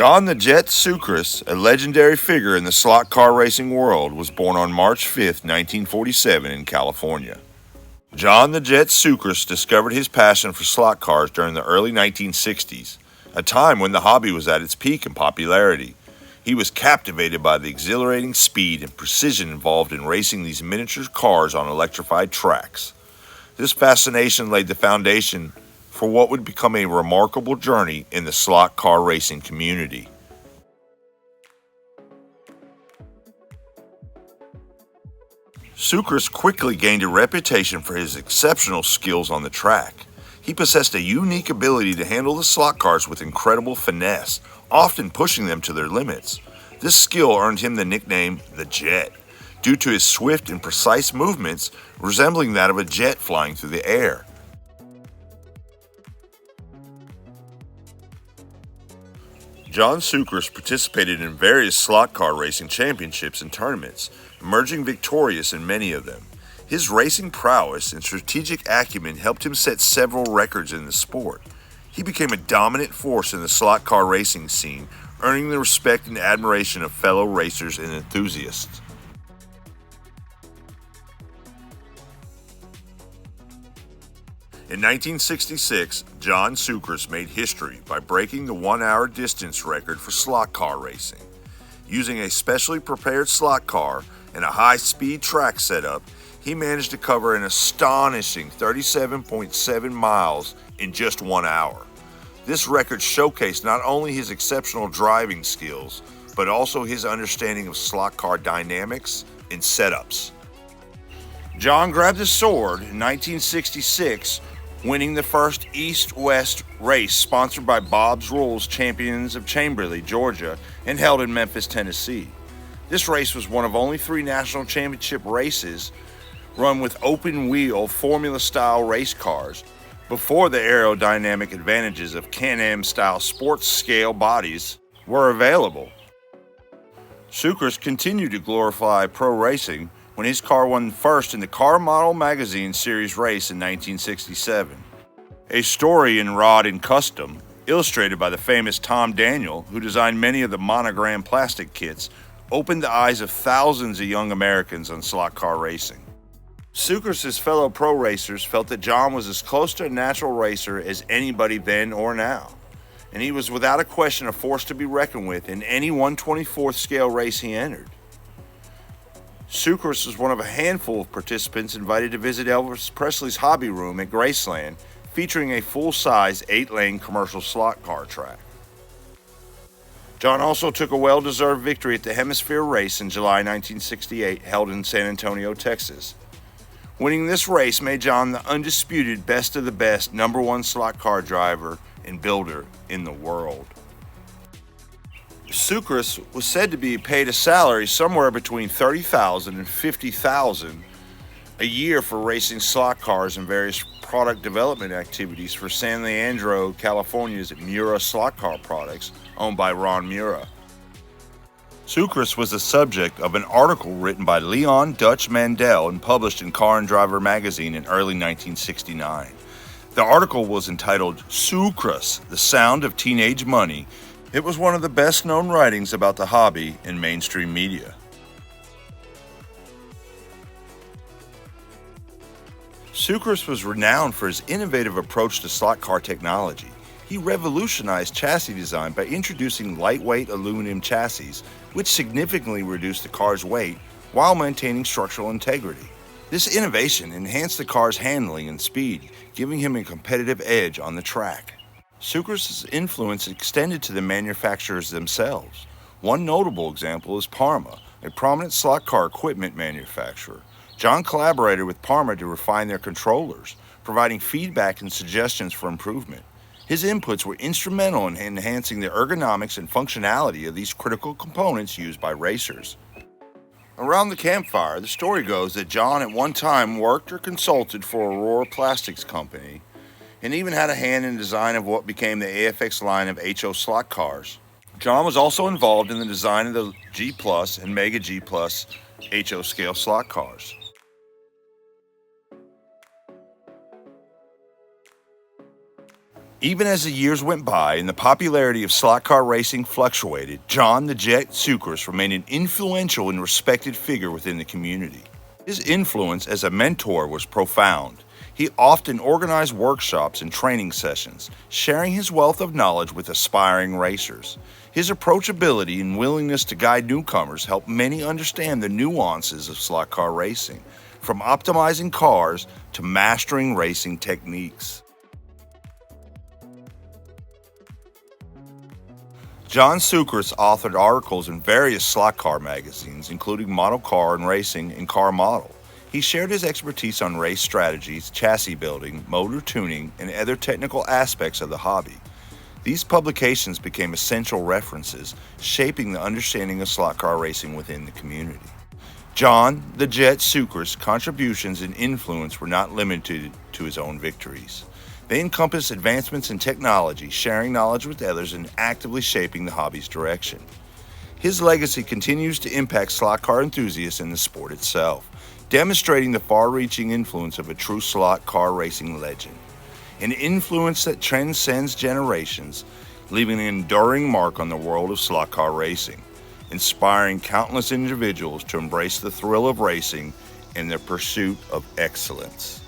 John the Jet Cukras, a legendary figure in the slot car racing world, was born on March 5, 1947 in California. John the Jet Cukras discovered his passion for slot cars during the early 1960s, a time when the hobby was at its peak in popularity. He was captivated by the exhilarating speed and precision involved in racing these miniature cars on electrified tracks. This fascination laid the foundation for what would become a remarkable journey in the slot car racing community. Cukras quickly gained a reputation for his exceptional skills on the track. He possessed a unique ability to handle the slot cars with incredible finesse, often pushing them to their limits. This skill earned him the nickname the Jet, due to his swift and precise movements resembling that of a jet flying through the air. John Cukras participated in various slot car racing championships and tournaments, emerging victorious in many of them. His racing prowess and strategic acumen helped him set several records in the sport. He became a dominant force in the slot car racing scene, earning the respect and admiration of fellow racers and enthusiasts. In 1966, John Cukras made history by breaking the 1-hour distance record for slot car racing. Using a specially prepared slot car and a high-speed track setup, he managed to cover an astonishing 37.7 miles in just 1 hour. This record showcased not only his exceptional driving skills, but also his understanding of slot car dynamics and setups. John grabbed the sword in 1966, winning the first East-West race sponsored by Bob's Rules Champions of Chamberlain, Georgia, and held in Memphis, Tennessee. This race was one of only 3 national championship races run with open-wheel Formula-style race cars before the aerodynamic advantages of Can-Am-style sports-scale bodies were available. Cukras continued to glorify pro racing when his car won first in the Car Model Magazine Series race in 1967. A story in Rod and Custom, illustrated by the famous Tom Daniel, who designed many of the monogram plastic kits, opened the eyes of thousands of young Americans on slot car racing. Cukras' fellow pro racers felt that John was as close to a natural racer as anybody then or now, and he was without a question a force to be reckoned with in any 1/24th scale race he entered. Cukras was one of a handful of participants invited to visit Elvis Presley's hobby room at Graceland, featuring a full-size 8-lane commercial slot car track. John also took a well-deserved victory at the Hemisphere race in July 1968, held in San Antonio, Texas. Winning this race made John the undisputed best of the best #1 slot car driver and builder in the world. Cukras was said to be paid a salary somewhere between $30,000 and $50,000 a year for racing slot cars and various product development activities for San Leandro, California's Mura Slot Car Products, owned by Ron Mura. Cukras was the subject of an article written by Leon Dutch Mandel and published in Car and Driver magazine in early 1969. The article was entitled Cukras, the Sound of Teenage Money. It was one of the best-known writings about the hobby in mainstream media. Cukras was renowned for his innovative approach to slot car technology. He revolutionized chassis design by introducing lightweight aluminum chassis, which significantly reduced the car's weight while maintaining structural integrity. This innovation enhanced the car's handling and speed, giving him a competitive edge on the track. Cukras' influence extended to the manufacturers themselves. One notable example is Parma, a prominent slot car equipment manufacturer. John collaborated with Parma to refine their controllers, providing feedback and suggestions for improvement. His inputs were instrumental in enhancing the ergonomics and functionality of these critical components used by racers. Around the campfire, the story goes that John at one time worked or consulted for Aurora Plastics Company, and even had a hand in the design of what became the AFX line of HO slot cars. John was also involved in the design of the G Plus and Mega G Plus HO scale slot cars. Even as the years went by and the popularity of slot car racing fluctuated, John the Jet Cukras remained an influential and respected figure within the community. His influence as a mentor was profound. He often organized workshops and training sessions, sharing his wealth of knowledge with aspiring racers. His approachability and willingness to guide newcomers helped many understand the nuances of slot car racing, from optimizing cars to mastering racing techniques. John Cukras authored articles in various slot car magazines, including Model Car and Racing and Car Model. He shared his expertise on race strategies, chassis building, motor tuning, and other technical aspects of the hobby. These publications became essential references, shaping the understanding of slot car racing within the community. John the Jet Cukras' contributions and influence were not limited to his own victories. They encompass advancements in technology, sharing knowledge with others, and actively shaping the hobby's direction. His legacy continues to impact slot car enthusiasts and the sport itself, demonstrating the far-reaching influence of a true slot car racing legend. An influence that transcends generations, leaving an enduring mark on the world of slot car racing, inspiring countless individuals to embrace the thrill of racing in their pursuit of excellence.